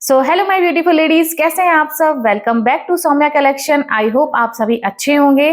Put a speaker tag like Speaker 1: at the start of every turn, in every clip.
Speaker 1: So hello my beautiful ladies, कैसे हैं आप सब। Welcome back to Soumya collection. I hope आप सभी अच्छे होंगे।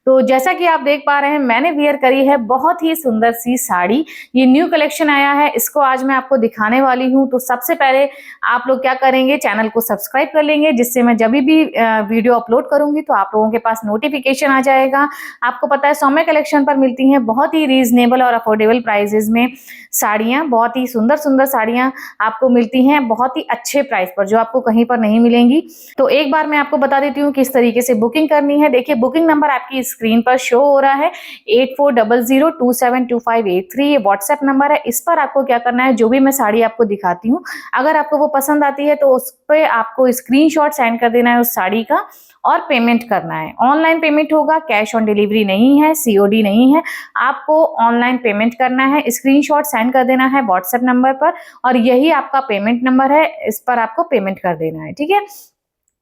Speaker 1: तो जैसा कि आप देख पा रहे हैं, मैंने वियर करी है बहुत ही सुंदर सी साड़ी। ये न्यू कलेक्शन आया है, इसको आज मैं आपको दिखाने वाली हूँ। तो सबसे पहले आप लोग क्या करेंगे, चैनल को सब्सक्राइब कर लेंगे, जिससे मैं जब भी वीडियो अपलोड करूंगी तो आप लोगों के पास नोटिफिकेशन आ जाएगा। आपको पता है सौम्या कलेक्शन पर मिलती हैं बहुत ही रीजनेबल और अफोर्डेबल प्राइजेस में साड़ियाँ, बहुत ही सुंदर सुंदर साड़ियाँ आपको मिलती हैं बहुत ही अच्छे प्राइस पर, जो आपको कहीं पर नहीं मिलेंगी। तो एक बार मैं आपको बता देती हूँ किस तरीके से बुकिंग करनी है। देखिए, बुकिंग नंबर आपकी स्क्रीन पर शो हो रहा है 8400272583। ये व्हाट्सएप नंबर है। इस पर आपको क्या करना है, जो भी मैं साड़ी आपको दिखाती हूँ, अगर आपको वो पसंद आती है तो उस पर आपको स्क्रीनशॉट सेंड कर देना है उस साड़ी का और पेमेंट करना है। ऑनलाइन पेमेंट होगा, कैश ऑन डिलीवरी नहीं है, सीओडी नहीं है। आपको ऑनलाइन पेमेंट करना है, स्क्रीनशॉट सेंड कर देना है व्हाट्सएप नंबर पर और यही आपका पेमेंट नंबर है, इस पर आपको पेमेंट कर देना है। ठीक है,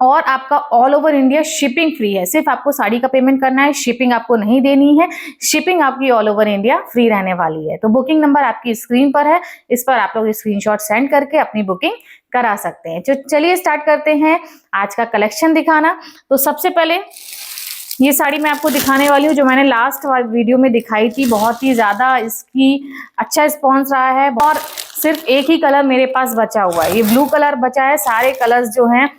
Speaker 1: और आपका all over India shipping free है। सिर्फ आपको साड़ी का पेमेंट करना है, शिपिंग आपको नहीं देनी है। शिपिंग आपकी ऑल ओवर इंडिया फ्री रहने वाली है। तो बुकिंग नंबर आपकी स्क्रीन पर है, इस पर आप लोग स्क्रीनशॉट सेंड करके अपनी बुकिंग करा सकते हैं। तो चलिए स्टार्ट करते हैं आज का कलेक्शन दिखाना। तो सबसे पहले ये साड़ी मैं आपको दिखाने वाली हूँ, जो मैंने लास्ट वीडियो में दिखाई थी। बहुत ही ज्यादा इसकी अच्छा रिस्पॉन्स रहा है और सिर्फ एक ही कलर मेरे पास बचा हुआ है, ये ब्लू कलर बचा है। सारे कलर्स जो हैं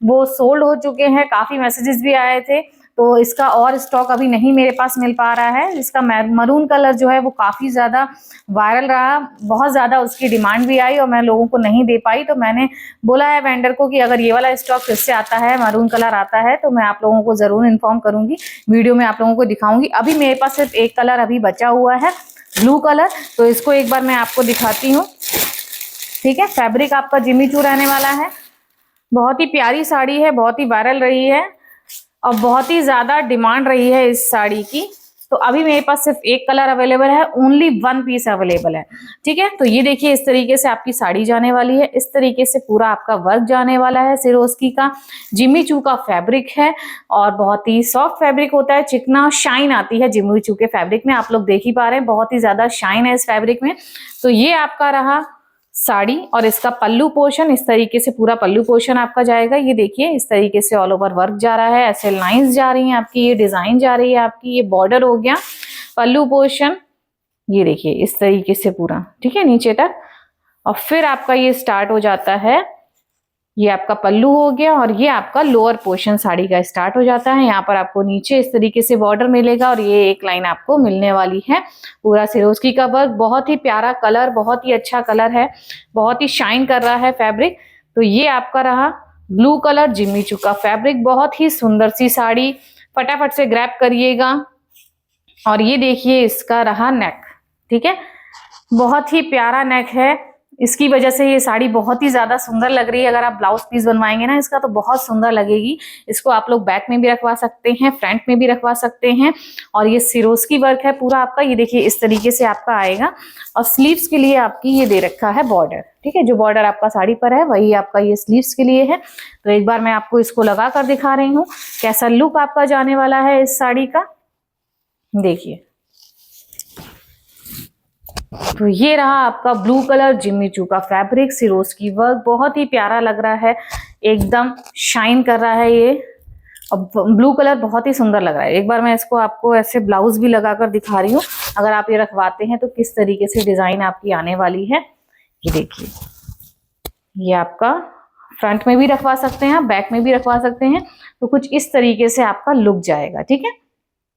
Speaker 1: वो सोल्ड हो चुके हैं, काफी मैसेजेस भी आए थे, तो इसका और स्टॉक अभी नहीं मेरे पास मिल पा रहा है। इसका मरून कलर जो है वो काफी ज्यादा वायरल रहा, बहुत ज्यादा उसकी डिमांड भी आई और मैं लोगों को नहीं दे पाई। तो मैंने बोला है वेंडर को कि अगर ये वाला स्टॉक फिर से आता है, मरून कलर आता है, तो मैं आप लोगों को जरूर इन्फॉर्म करूंगी, वीडियो में आप लोगों को दिखाऊंगी। अभी मेरे पास सिर्फ एक कलर अभी बचा हुआ है, ब्लू कलर। तो इसको एक बार मैं आपको दिखाती हूँ। ठीक है, फैब्रिक आपका जिमी चू रहने वाला है। बहुत ही प्यारी साड़ी है, बहुत ही वायरल रही है और बहुत ही ज्यादा डिमांड रही है इस साड़ी की। तो अभी मेरे पास सिर्फ एक कलर अवेलेबल है, ओनली 1 पीस अवेलेबल है। ठीक है, तो ये देखिए इस तरीके से आपकी साड़ी जाने वाली है। इस तरीके से पूरा आपका वर्क जाने वाला है। सिरोस्की का जिमी चू का फैब्रिक है और बहुत ही सॉफ्ट फैब्रिक होता है, चिकना शाइन आती है जिमी चू के फैब्रिक में। आप लोग देख ही पा रहे हैं, बहुत ही ज्यादा शाइन है इस फैब्रिक में। तो ये आपका रहा साड़ी और इसका पल्लू पोर्शन, इस तरीके से पूरा पल्लू पोर्शन आपका जाएगा। ये देखिए इस तरीके से ऑल ओवर वर्क जा रहा है, ऐसे लाइंस जा रही हैं आपकी, ये डिजाइन जा रही है आपकी। ये बॉर्डर हो गया, पल्लू पोर्शन ये देखिए इस तरीके से पूरा, ठीक है, नीचे तक। और फिर आपका ये स्टार्ट हो जाता है, ये आपका पल्लू हो गया और ये आपका लोअर पोर्शन साड़ी का स्टार्ट हो जाता है। यहाँ पर आपको नीचे इस तरीके से बॉर्डर मिलेगा और ये एक लाइन आपको मिलने वाली है। पूरा सिरोस्की का वर्क, बहुत ही प्यारा कलर, बहुत ही अच्छा कलर है, बहुत ही शाइन कर रहा है फैब्रिक। तो ये आपका रहा ब्लू कलर जिमी चू का फैब्रिक, बहुत ही सुंदर सी साड़ी, फटाफट से ग्रैब करिएगा। और ये देखिए इसका रहा नेक। ठीक है, बहुत ही प्यारा नेक है, इसकी वजह से ये साड़ी बहुत ही ज्यादा सुंदर लग रही है। अगर आप ब्लाउज पीस बनवाएंगे ना इसका तो बहुत सुंदर लगेगी। इसको आप लोग बैक में भी रखवा सकते हैं, फ्रंट में भी रखवा सकते हैं। और ये सिरोस्की वर्क है पूरा आपका, ये देखिए इस तरीके से आपका आएगा। और स्लीव्स के लिए आपकी ये दे रखा है बॉर्डर। ठीक है, जो बॉर्डर आपका साड़ी पर है वही आपका ये स्लीव्स के लिए है। तो एक बार मैं आपको इसको लगा कर दिखा रही हूँ कैसा लुक आपका जाने वाला है इस साड़ी का। देखिए, तो ये रहा आपका ब्लू कलर जिमी चू का फैब्रिक, सिरोस्की वर्क, बहुत ही प्यारा लग रहा है, एकदम शाइन कर रहा है ये। अब ब्लू कलर बहुत ही सुंदर लग रहा है। एक बार मैं इसको आपको ऐसे ब्लाउज भी लगाकर दिखा रही हूँ, अगर आप ये रखवाते हैं तो किस तरीके से डिजाइन आपकी आने वाली है। ये देखिए, ये आपका फ्रंट में भी रखवा सकते हैं, बैक में भी रखवा सकते हैं। तो कुछ इस तरीके से आपका लुक जाएगा। ठीक है,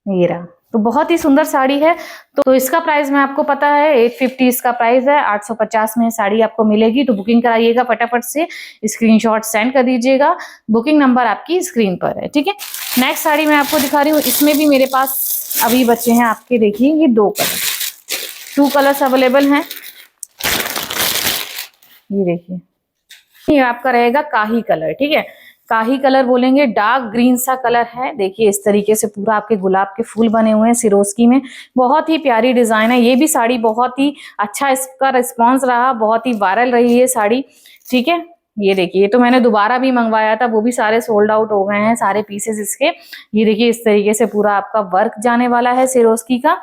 Speaker 1: ये रहा, तो बहुत ही सुंदर साड़ी है। तो इसका प्राइस मैं आपको पता है 850 इसका प्राइस है, 850 में साड़ी आपको मिलेगी। तो बुकिंग कराइएगा फटाफट से, स्क्रीनशॉट सेंड कर दीजिएगा, बुकिंग नंबर आपकी स्क्रीन पर है। ठीक है, नेक्स्ट साड़ी मैं आपको दिखा रही हूँ। इसमें भी मेरे पास अभी बचे हैं आपके, देखिए ये 2 कलर, 2 कलर्स अवेलेबल हैं। ये देखिए, ये आपका रहेगा काही कलर। ठीक है, काही कलर बोलेंगे, डार्क ग्रीन सा कलर है। देखिए इस तरीके से पूरा आपके गुलाब के फूल बने हुए हैं सिरोस्की में, बहुत ही प्यारी डिजाइन है। ये भी साड़ी बहुत ही अच्छा इसका रिस्पॉन्स रहा, बहुत ही वायरल रही है साड़ी। ठीक है, ये देखिए, ये तो मैंने दोबारा भी मंगवाया था, वो भी सारे सोल्ड आउट हो गए हैं सारे पीसेस इसके। ये देखिए इस तरीके से पूरा आपका वर्क जाने वाला है सिरोस्की का।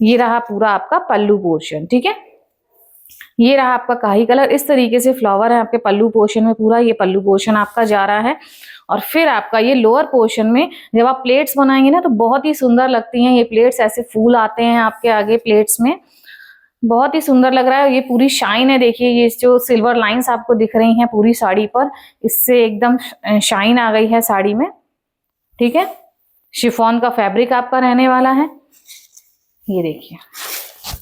Speaker 1: ये रहा पूरा आपका पल्लू पोर्शन। ठीक है, ये रहा आपका काही कलर। इस तरीके से फ्लावर है आपके पल्लू पोर्शन में, पूरा ये पल्लू पोर्शन आपका जा रहा है। और फिर आपका ये लोअर पोर्शन में जब आप प्लेट्स बनाएंगे ना तो बहुत ही सुंदर लगती हैं ये प्लेट्स, ऐसे फूल आते हैं आपके आगे प्लेट्स में, बहुत ही सुंदर लग रहा है। ये पूरी शाइन है, देखिए ये जो सिल्वर लाइंस आपको दिख रही हैं पूरी साड़ी पर, इससे एकदम शाइन आ गई है साड़ी में। ठीक है, शिफॉन का फैब्रिक आपका रहने वाला है। ये देखिए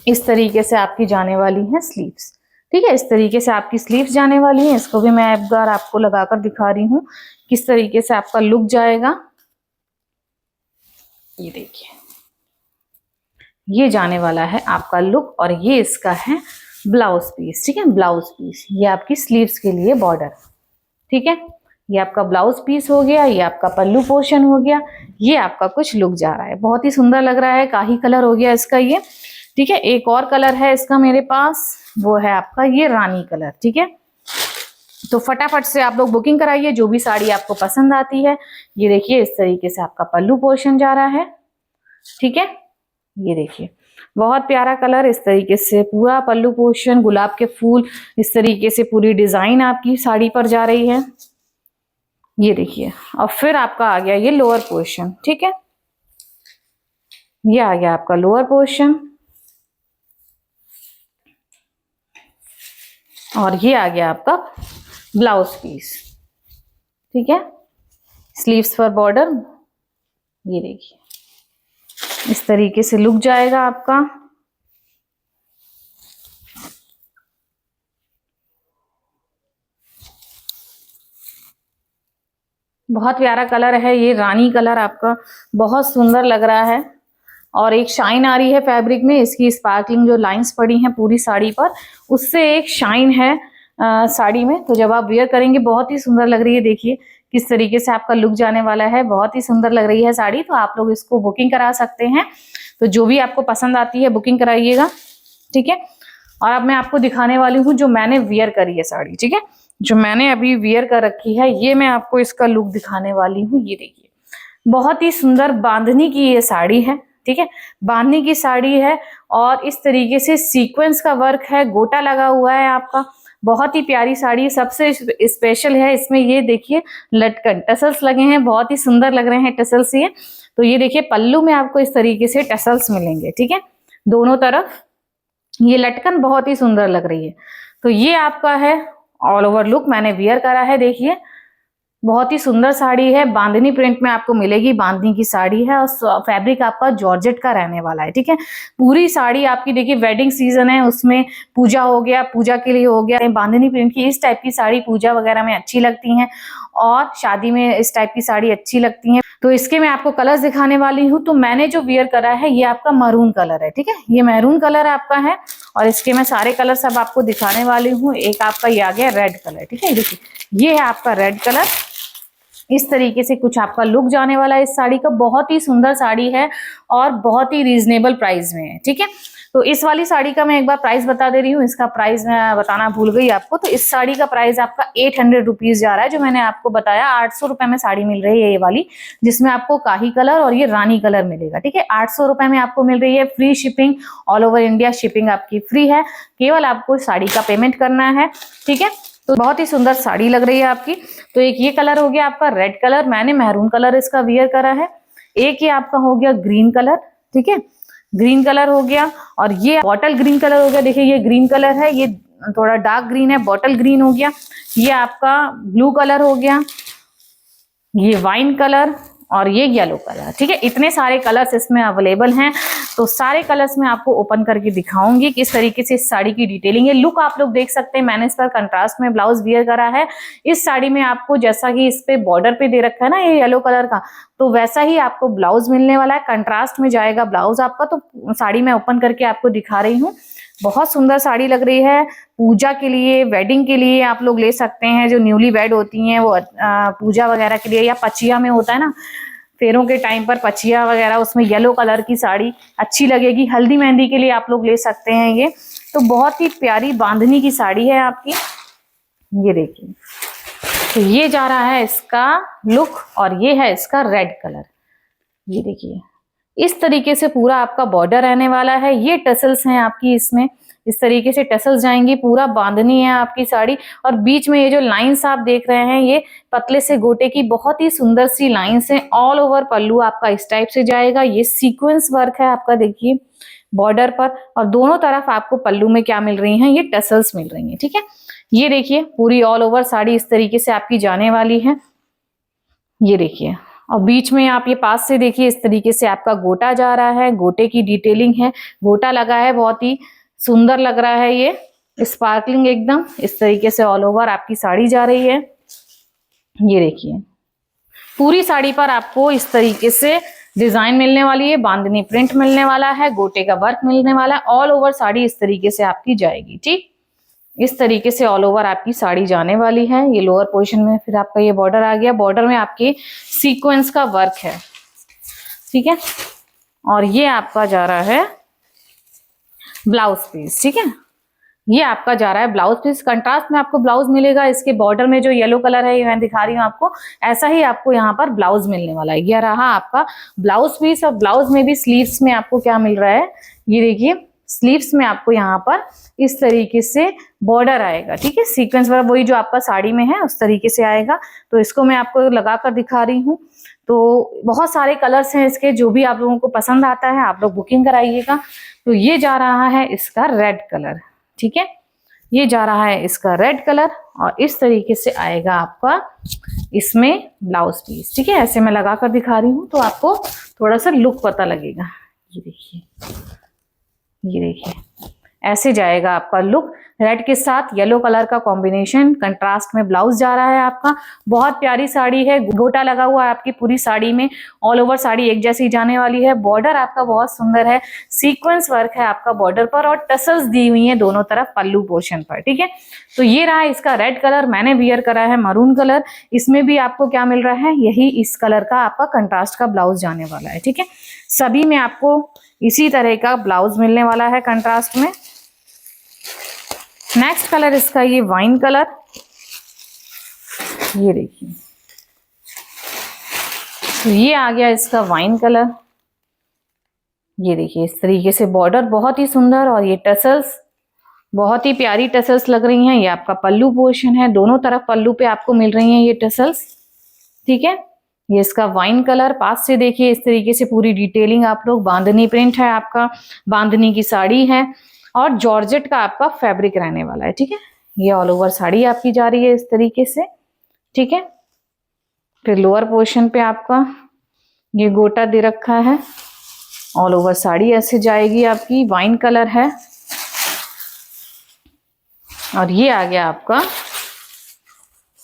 Speaker 1: इस तरीके से आपकी जाने वाली है स्लीव्स। ठीक है, इस तरीके से आपकी स्लीव्स जाने वाली है। इसको भी मैं एक बार आपको लगाकर दिखा रही हूँ किस तरीके से आपका लुक जाएगा। ये देखिए ये जाने वाला है आपका लुक, और ये इसका है ब्लाउज पीस। ठीक है, ब्लाउज पीस ये आपकी स्लीव्स के लिए बॉर्डर। ठीक है, ये आपका ब्लाउज पीस हो गया, ये आपका पल्लू पोर्शन हो गया, ये आपका कुछ लुक जा रहा है, बहुत ही सुंदर लग रहा है। काही कलर हो गया इसका ये। ठीक है, एक और कलर है इसका मेरे पास, वो है आपका ये रानी कलर। ठीक है, तो फटाफट से आप लोग बुकिंग कराइए जो भी साड़ी आपको पसंद आती है। ये देखिए इस तरीके से आपका पल्लू पोर्शन जा रहा है। ठीक है, ये देखिए बहुत प्यारा कलर, इस तरीके से पूरा पल्लू पोर्शन, गुलाब के फूल, इस तरीके से पूरी डिजाइन आपकी साड़ी पर जा रही है। ये देखिए, और फिर आपका आ गया ये लोअर पोर्शन। ठीक है, ये आ गया आपका लोअर पोर्शन, और ये आ गया आपका ब्लाउज पीस। ठीक है, स्लीव्स पर बॉर्डर। ये देखिए इस तरीके से लुक जाएगा आपका। बहुत प्यारा कलर है ये, रानी कलर आपका बहुत सुंदर लग रहा है, और एक शाइन आ रही है फैब्रिक में। इसकी स्पार्कलिंग जो लाइंस पड़ी हैं पूरी साड़ी पर, उससे एक शाइन है साड़ी में, तो जब आप वियर करेंगे बहुत ही सुंदर लग रही है। देखिए किस तरीके से आपका लुक जाने वाला है, बहुत ही सुंदर लग रही है साड़ी। तो आप लोग इसको बुकिंग करा सकते हैं, तो जो भी आपको पसंद आती है बुकिंग कराइएगा। ठीक है, और अब मैं आपको दिखाने वाली हूँ जो मैंने वियर करी है साड़ी। ठीक है, जो मैंने अभी वियर कर रखी है, ये मैं आपको इसका लुक दिखाने वाली हूँ। ये देखिए बहुत ही सुंदर बांधनी की ये साड़ी है। ठीक है, बांधनी की साड़ी है, और इस तरीके से सीक्वेंस का वर्क है, गोटा लगा हुआ है आपका। बहुत ही प्यारी साड़ी, सबसे स्पेशल है इसमें ये देखिए लटकन, टसल्स लगे हैं, बहुत ही सुंदर लग रहे हैं टसल्स ये। तो ये देखिए पल्लू में आपको इस तरीके से टसल्स मिलेंगे। ठीक है, दोनों तरफ ये लटकन बहुत ही सुंदर लग रही है। तो ये आपका है ऑल ओवर लुक, मैंने वियर करा है। देखिए बहुत ही सुंदर साड़ी है, बांधनी प्रिंट में आपको मिलेगी, बांधनी की साड़ी है, और फैब्रिक आपका जॉर्जेट का रहने वाला है। ठीक है, पूरी साड़ी आपकी देखिए वेडिंग सीजन है, उसमें पूजा हो गया, पूजा के लिए हो गया, बांधनी प्रिंट की इस टाइप की साड़ी पूजा वगैरह में अच्छी लगती हैं, और शादी में इस टाइप की साड़ी अच्छी लगती हैं। तो इसके मैं आपको कलर्स दिखाने वाली हूँ। तो मैंने जो वियर करा है ये आपका मरून कलर है। ठीक है, ये मैरून कलर आपका है, और इसके मैं सारे कलर सब आपको दिखाने वाली हूँ। एक आपका ये आ गया रेड कलर। ठीक है, देखिए ये है आपका रेड कलर, इस तरीके से कुछ आपका लुक जाने वाला है इस साड़ी का। बहुत ही सुंदर साड़ी है, और बहुत ही रीजनेबल प्राइस में है। ठीक है, तो इस वाली साड़ी का मैं एक बार प्राइस बता दे रही हूँ, इसका प्राइस मैं बताना भूल गई आपको। तो इस साड़ी का प्राइस आपका 800 रुपीज जा रहा है। जो मैंने आपको बताया 800 रुपए में साड़ी मिल रही है ये वाली, जिसमें आपको काही कलर और ये रानी कलर मिलेगा। ठीक है, 800 रुपए में आपको मिल रही है, free shipping, all over India shipping आपकी फ्री है, केवल आपको साड़ी का पेमेंट करना है। ठीक है, तो बहुत ही सुंदर साड़ी लग रही है आपकी। तो एक ये कलर हो गया आपका रेड कलर, मैंने मैरून कलर इसका वियर करा है। एक ये आपका हो गया ग्रीन कलर। ठीक है, ग्रीन कलर हो गया, और ये बॉटल ग्रीन कलर हो गया। देखिए ये ग्रीन कलर है, ये थोड़ा डार्क ग्रीन है, बॉटल ग्रीन हो गया। ये आपका ब्लू कलर हो गया, ये वाइन कलर, और ये येलो कलर। ठीक है, इतने सारे कलर्स इसमें अवेलेबल हैं। तो सारे कलर्स मैं आपको ओपन करके दिखाऊंगी किस तरीके से इस साड़ी की डिटेलिंग है। लुक आप लोग देख सकते हैं, मैंने इस पर कंट्रास्ट में ब्लाउज वियर करा है। इस साड़ी में आपको जैसा कि इस पे बॉर्डर पे दे रखा है ना ये येलो कलर का, तो वैसा ही आपको ब्लाउज मिलने वाला है, कंट्रास्ट में जाएगा ब्लाउज आपका। तो साड़ी मैं ओपन करके आपको दिखा रही हूँ, बहुत सुंदर साड़ी लग रही है। पूजा के लिए, वेडिंग के लिए आप लोग ले सकते हैं। जो न्यूली वेड होती हैं वो पूजा वगैरह के लिए, या पचिया में होता है ना फेरों के टाइम पर पचिया वगैरह, उसमें येलो कलर की साड़ी अच्छी लगेगी। हल्दी मेहंदी के लिए आप लोग ले सकते हैं ये। तो बहुत ही प्यारी बांधनी की साड़ी है आपकी। ये देखिए, तो ये जा रहा है इसका लुक, और ये है इसका रेड कलर। ये देखिए इस तरीके से पूरा आपका बॉर्डर रहने वाला है। ये टसल्स हैं आपकी इसमें, इस तरीके से टसल्स जाएंगी, पूरा बांधनी है आपकी साड़ी। और बीच में ये जो लाइंस आप देख रहे हैं ये पतले से गोटे की बहुत ही सुंदर सी लाइंस है। ऑल ओवर पल्लू आपका इस टाइप से जाएगा। ये सीक्वेंस वर्क है आपका, देखिए बॉर्डर पर, और दोनों तरफ आपको पल्लू में क्या मिल रही हैं, ये टसल्स मिल रही हैं। ठीक है, ये देखिए पूरी ऑल ओवर साड़ी इस तरीके से आपकी जाने वाली है। ये देखिए, और बीच में आप ये पास से देखिए इस तरीके से आपका गोटा जा रहा है, गोटे की डिटेलिंग है, गोटा लगा है, बहुत ही सुंदर लग रहा है, ये स्पार्कलिंग एकदम। इस तरीके से ऑल ओवर आपकी साड़ी जा रही है। ये देखिए पूरी साड़ी पर आपको इस तरीके से डिजाइन मिलने वाली है, बांधनी प्रिंट मिलने वाला है, गोटे का वर्क मिलने वाला है। ऑल ओवर साड़ी इस तरीके से आपकी जाएगी। ठीक, इस तरीके से ऑल ओवर आपकी साड़ी जाने वाली है। ये लोअर पोर्शन में फिर आपका ये बॉर्डर आ गया, बॉर्डर में आपके सीक्वेंस का वर्क है। ठीक है, और ये आपका जा रहा है ब्लाउज पीस। ठीक है, ये आपका जा रहा है ब्लाउज पीस। कंट्रास्ट में आपको ब्लाउज मिलेगा। इसके बॉर्डर में जो येलो कलर है ये मैं दिखा रही हूँ आपको, ऐसा ही आपको यहाँ पर ब्लाउज मिलने वाला है। यह रहा आपका ब्लाउज पीस। और ब्लाउज में भी स्लीव्स में आपको क्या मिल रहा है, ये देखिए स्लीव्स में आपको यहाँ पर इस तरीके से बॉर्डर आएगा। ठीक है, सीक्वेंस वर्क वही जो आपका साड़ी में है उस तरीके से आएगा। तो इसको मैं आपको लगा कर दिखा रही हूँ। तो बहुत सारे कलर्स हैं इसके, जो भी आप लोगों को पसंद आता है आप लोग बुकिंग कराइएगा। तो ये जा रहा है इसका रेड कलर। ठीक है, ये जा रहा है इसका रेड कलर, और इस तरीके से आएगा आपका इसमें ब्लाउज पीस। ठीक है, ऐसे मैं लगा कर दिखा रही हूँ तो आपको थोड़ा सा लुक पता लगेगा। ये देखिए, ये देखिए ऐसे जाएगा आपका लुक। रेड के साथ येलो कलर का कॉम्बिनेशन, कंट्रास्ट में ब्लाउज जा रहा है आपका। बहुत प्यारी साड़ी है, गोटा लगा हुआ है आपकी पूरी साड़ी में। ऑल ओवर साड़ी एक जैसी जाने वाली है। बॉर्डर आपका बहुत सुंदर है, सीक्वेंस वर्क है आपका बॉर्डर पर, और टसल्स दी हुई है दोनों तरफ पल्लू पोर्शन पर। ठीक है, तो ये रहा इसका रेड कलर। मैंने वियर करा है मरून कलर। इसमें भी आपको क्या मिल रहा है, यही इस कलर का आपका कंट्रास्ट का ब्लाउज जाने वाला है। ठीक है, सभी में आपको इसी तरह का ब्लाउज मिलने वाला है कंट्रास्ट में। नेक्स्ट कलर इसका ये वाइन कलर। ये देखिए, तो ये आ गया इसका वाइन कलर। ये देखिए इस तरीके से बॉर्डर बहुत ही सुंदर, और ये टसल्स बहुत ही प्यारी टसल्स लग रही हैं। ये आपका पल्लू पोर्शन है, दोनों तरफ पल्लू पे आपको मिल रही हैं ये टसल्स। ठीक है, ये इसका वाइन कलर। पास से देखिए इस तरीके से पूरी डिटेलिंग आप लोग, बांधनी प्रिंट है आपका, बांधनी की साड़ी है, और जॉर्जेट का आपका फैब्रिक रहने वाला है। ठीक है, ये ऑल ओवर साड़ी आपकी जा रही है इस तरीके से। ठीक है, फिर लोअर पोर्शन पे आपका ये गोटा दे रखा है। ऑल ओवर साड़ी ऐसे जाएगी आपकी, वाइन कलर है। और ये आ गया आपका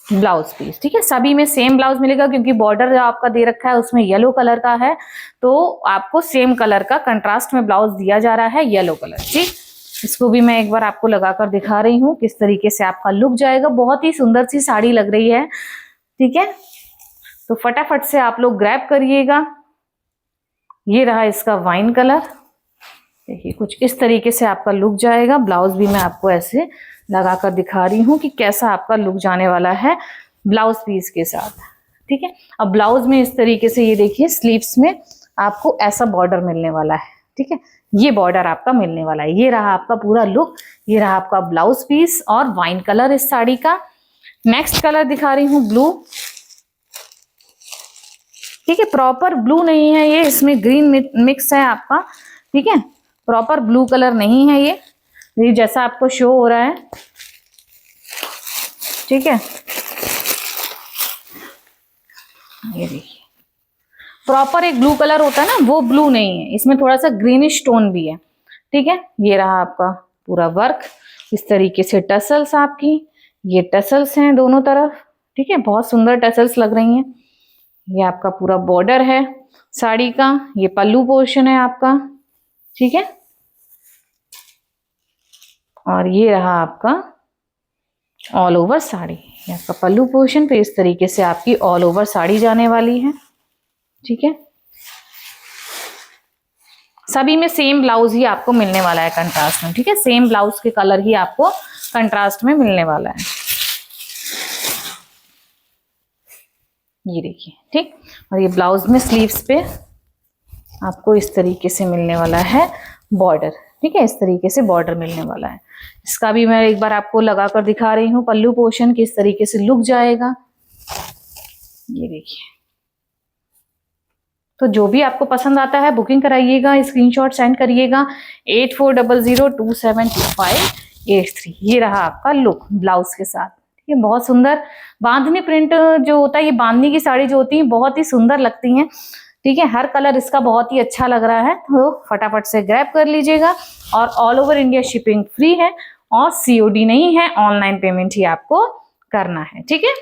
Speaker 1: ब्लाउज पीस। ठीक है, सभी में सेम ब्लाउज मिलेगा, क्योंकि बॉर्डर जो आपका दे रखा है उसमें येलो कलर का है, तो आपको सेम कलर का कंट्रास्ट में ब्लाउज दिया जा रहा है, येलो कलर। ठीक, इसको भी मैं एक बार आपको लगाकर दिखा रही हूँ किस तरीके से आपका लुक जाएगा। बहुत ही सुंदर सी साड़ी लग रही है। ठीक है, तो फटाफट से आप लोग ग्रैब करिएगा। ये रहा इसका वाइन कलर। देखिए कुछ इस तरीके से आपका लुक जाएगा। ब्लाउज भी मैं आपको ऐसे लगाकर दिखा रही हूँ कि कैसा आपका लुक जाने वाला है ब्लाउज पीस के साथ। ठीक है, अब ब्लाउज में इस तरीके से ये देखिए स्लीव्स में आपको ऐसा बॉर्डर मिलने वाला है। ठीक है, ये बॉर्डर आपका मिलने वाला है। ये रहा आपका पूरा लुक, ये रहा आपका ब्लाउज पीस और वाइन कलर इस साड़ी का। नेक्स्ट कलर दिखा रही हूँ ब्लू। ठीक है, प्रॉपर ब्लू नहीं है ये, इसमें ग्रीन मिक्स है आपका। ठीक है, प्रॉपर ब्लू कलर नहीं है ये जैसा आपको शो हो रहा है। ठीक है, ये देखिए प्रॉपर एक ब्लू कलर होता है ना, वो ब्लू नहीं है, इसमें थोड़ा सा ग्रीनिश टोन भी है। ठीक है, ये रहा आपका पूरा वर्क। इस तरीके से टसल्स आपकी, ये टसल्स हैं दोनों तरफ। ठीक है, बहुत सुंदर टसल्स लग रही हैं। ये आपका पूरा बॉर्डर है साड़ी का, ये पल्लू पोर्शन है आपका। ठीक है, और ये रहा आपका ऑल ओवर साड़ी। ये आपका पल्लू पोर्शन पे इस तरीके से आपकी ऑल ओवर साड़ी जाने वाली है। ठीक है, सभी में सेम ब्लाउज ही आपको मिलने वाला है कंट्रास्ट में। ठीक है, सेम ब्लाउज के कलर ही आपको कंट्रास्ट में मिलने वाला है। ये देखिए, ठीक, और ये ब्लाउज में स्लीव्स पे आपको इस तरीके से मिलने वाला है बॉर्डर। ठीक है, इस तरीके से बॉर्डर मिलने वाला है। इसका भी मैं एक बार आपको लगाकर दिखा रही हूँ। पल्लू पोर्शन किस तरीके से लुक जाएगा, ये देखिए। तो जो भी आपको पसंद आता है बुकिंग कराइएगा, स्क्रीनशॉट सेंड करिएगा 8400272583। ये रहा आपका लुक ब्लाउज के साथ। ठीक है, बहुत सुंदर बांधनी प्रिंट जो होता है, ये बांधनी की साड़ी जो होती है बहुत ही सुंदर लगती हैं। ठीक है, हर कलर इसका बहुत ही अच्छा लग रहा है, तो फटाफट से ग्रैब कर लीजिएगा। और all over India shipping free है और सीओडी नहीं है, ऑनलाइन पेमेंट ही आपको करना है। ठीक है,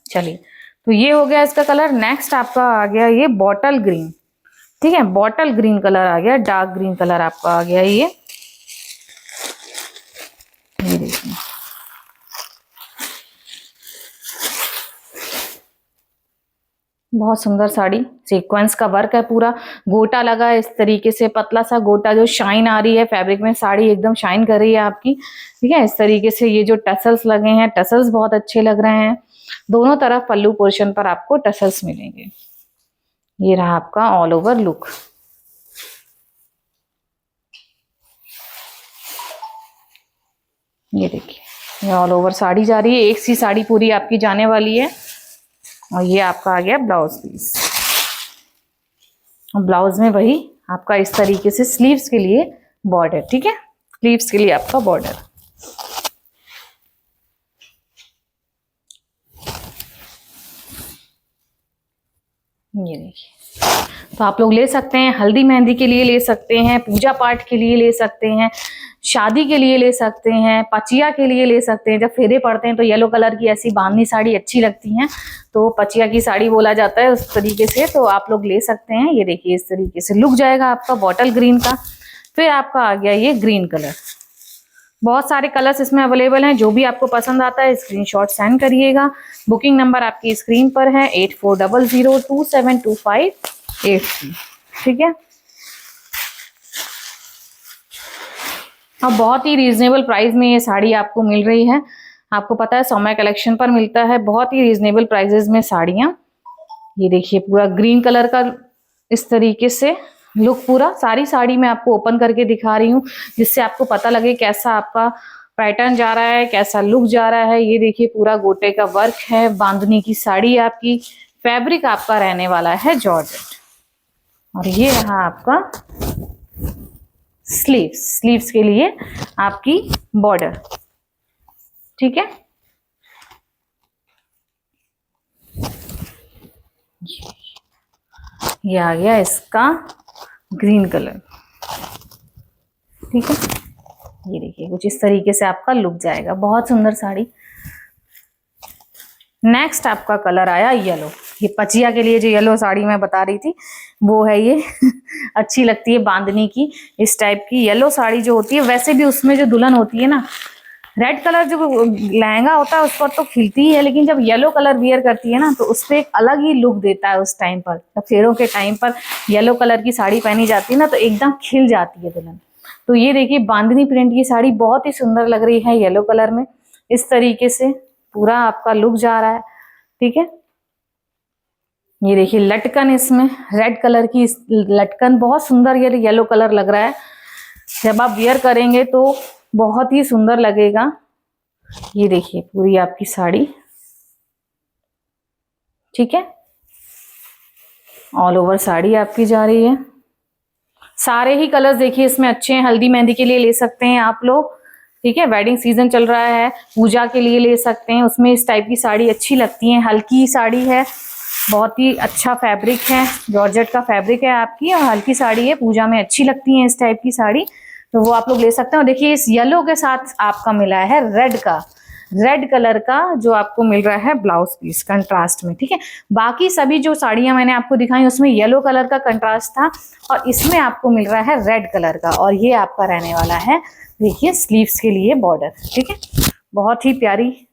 Speaker 1: चलिए, तो ये हो गया इसका कलर। नेक्स्ट आपका आ गया ये बॉटल ग्रीन। ठीक है, बॉटल ग्रीन कलर आ गया, डार्क ग्रीन कलर आपका आ गया ये देखिए। बहुत सुंदर साड़ी, सीक्वेंस का वर्क है, पूरा गोटा लगा है इस तरीके से, पतला सा गोटा जो शाइन आ रही है फैब्रिक में, साड़ी एकदम शाइन कर रही है आपकी। ठीक है, इस तरीके से ये जो टसल्स लगे हैं, टसल्स बहुत अच्छे लग रहे हैं। दोनों तरफ पल्लू पोर्शन पर आपको टसल्स मिलेंगे। ये रहा आपका ऑल ओवर लुक। ये देखिए, ये ऑल ओवर साड़ी जा रही है, एक सी साड़ी पूरी आपकी जाने वाली है। और ये आपका आ गया ब्लाउज पीस। ब्लाउज में वही आपका इस तरीके से स्लीव्स के लिए बॉर्डर। ठीक है, स्लीव्स के लिए आपका बॉर्डर। ये देखिए, तो आप लोग ले सकते हैं, हल्दी मेहंदी के लिए ले सकते हैं, पूजा पाठ के लिए ले सकते हैं, शादी के लिए ले सकते हैं, पचिया के लिए ले सकते हैं। जब फेरे पड़ते हैं तो येलो कलर की ऐसी बांधनी साड़ी अच्छी लगती हैं, तो पचिया की साड़ी बोला जाता है उस तरीके से, तो आप लोग ले सकते हैं। ये देखिए, इस तरीके से लुक जाएगा आपका बॉटल ग्रीन का। फिर आपका आ गया ये ग्रीन कलर। बहुत सारे कलर्स इसमें अवेलेबल हैं, जो भी आपको पसंद आता है स्क्रीनशॉट सेंड करिएगा। बुकिंग नंबर आपकी स्क्रीन पर है 8400272583। ठीक है, अब बहुत ही रीजनेबल प्राइस में ये साड़ी आपको मिल रही है। आपको पता है सौम्या कलेक्शन पर मिलता है बहुत ही रीजनेबल प्राइजेस में साड़ियाँ। ये देखिए, पूरा ग्रीन कलर का इस तरीके से लुक, पूरा सारी साड़ी मैं आपको ओपन करके दिखा रही हूँ, जिससे आपको पता लगे कैसा आपका पैटर्न जा रहा है, कैसा लुक जा रहा है। ये देखिए, पूरा गोटे का वर्क है, बांधनी की साड़ी आपकी, फैब्रिक आपका रहने वाला है जॉर्जेट। और ये रहा आपका स्लीव्स, स्लीव्स के लिए आपकी बॉर्डर। ठीक है, ये आ गया इसका ग्रीन कलर। ठीक है, ये देखिए, कुछ इस तरीके से आपका लुक जाएगा, बहुत सुंदर साड़ी। नेक्स्ट आपका कलर आया येलो। ये पचिया के लिए जो येलो साड़ी मैं बता रही थी वो है ये अच्छी लगती है बांधनी की, इस टाइप की येलो साड़ी जो होती है। वैसे भी उसमें जो दुल्हन होती है ना, रेड कलर जो लहंगा होता है उस पर तो खिलती ही है, लेकिन जब येलो कलर वियर करती है ना तो उस पर एक अलग ही लुक देता है। उस टाइम पर जब फेरों के टाइम पर येलो कलर की साड़ी पहनी जाती है ना तो एकदम खिल जाती है दुल्हन। तो ये देखिए, बांधनी प्रिंट की साड़ी बहुत ही सुंदर लग रही है येलो कलर में, इस तरीके से पूरा आपका लुक जा रहा है। ठीक है, ये देखिए लटकन, इसमें रेड कलर की लटकन बहुत सुंदर ये येलो कलर लग रहा है। जब आप वियर करेंगे तो बहुत ही सुंदर लगेगा। ये देखिए पूरी आपकी साड़ी। ठीक है, ऑल ओवर साड़ी आपकी जा रही है। सारे ही कलर्स देखिए इसमें अच्छे हैं, हल्दी मेहंदी के लिए ले सकते हैं आप लोग। ठीक है, वेडिंग सीजन चल रहा है, पूजा के लिए ले सकते हैं, उसमें इस टाइप की साड़ी अच्छी लगती है। हल्की साड़ी है, बहुत ही अच्छा फैब्रिक है, जॉर्जेट का फैब्रिक है आपकी, और हल्की साड़ी है, पूजा में अच्छी लगती है इस टाइप की साड़ी, तो वो आप लोग ले सकते हैं। और देखिए इस येलो के साथ आपका मिला है रेड का, रेड कलर का जो आपको मिल रहा है ब्लाउज पीस कंट्रास्ट में। ठीक है, बाकी सभी जो साड़ियां मैंने आपको दिखाई उसमें येलो कलर का कंट्रास्ट था, और इसमें आपको मिल रहा है रेड कलर का, और ये आपका रहने वाला है देखिए स्लीव्स के लिए बॉर्डर। ठीक है, बहुत ही प्यारी,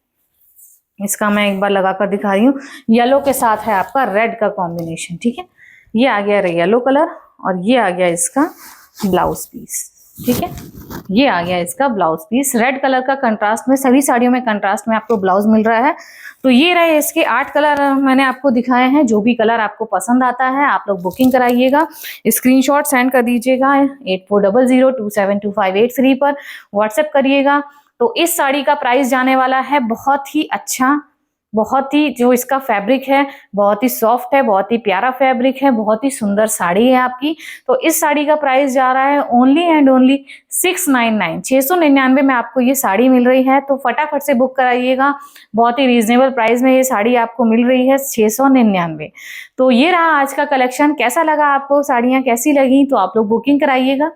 Speaker 1: इसका मैं एक बार लगाकर दिखा रही हूँ। येलो के साथ है आपका रेड का कॉम्बिनेशन। ठीक है, ये आ गया येलो कलर, और ये आ गया इसका ब्लाउज पीस। ठीक है, ये आ गया इसका ब्लाउज पीस, रेड कलर का कंट्रास्ट में, सभी साड़ियों में कंट्रास्ट में आपको ब्लाउज मिल रहा है। तो ये रहे इसके 8 कलर मैंने आपको दिखाए हैं। जो भी कलर आपको पसंद आता है आप लोग बुकिंग कराइएगा, स्क्रीनशॉट सेंड कर दीजिएगा 8400272583 पर व्हाट्सएप करिएगा। तो इस साड़ी का प्राइस जाने वाला है बहुत ही अच्छा, बहुत ही, जो इसका फैब्रिक है बहुत ही सॉफ्ट है, बहुत ही प्यारा फैब्रिक है, बहुत ही सुंदर साड़ी है आपकी। तो इस साड़ी का प्राइस जा रहा है ओनली एंड ओनली 699, 699 में आपको ये साड़ी मिल रही है। तो फटाफट से बुक कराइएगा, बहुत ही रीजनेबल प्राइस में ये साड़ी आपको मिल रही है 699। तो ये रहा आज का कलेक्शन। कैसा लगा आपको, साड़ियाँ कैसी लगी, तो आप लोग बुकिंग कराइएगा।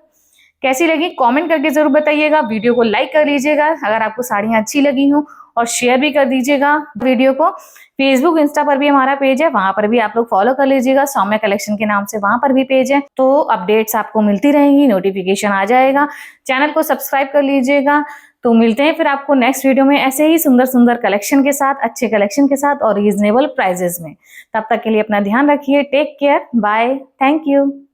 Speaker 1: कैसी लगी कमेंट करके जरूर बताइएगा। वीडियो को लाइक कर लीजिएगा अगर आपको साड़ियाँ अच्छी लगी हो, और शेयर भी कर दीजिएगा वीडियो को। फेसबुक इंस्टा पर भी हमारा पेज है, वहां पर भी आप लोग फॉलो कर लीजिएगा, सौम्या कलेक्शन के नाम से वहां पर भी पेज है। तो अपडेट्स आपको मिलती रहेंगी, नोटिफिकेशन आ जाएगा। चैनल को सब्सक्राइब कर लीजिएगा। तो मिलते हैं फिर आपको नेक्स्ट वीडियो में ऐसे ही सुंदर सुंदर कलेक्शन के साथ, अच्छे कलेक्शन के साथ और रीजनेबल प्राइजेस में। तब तक के लिए अपना ध्यान रखिए। Take care, bye, thank you.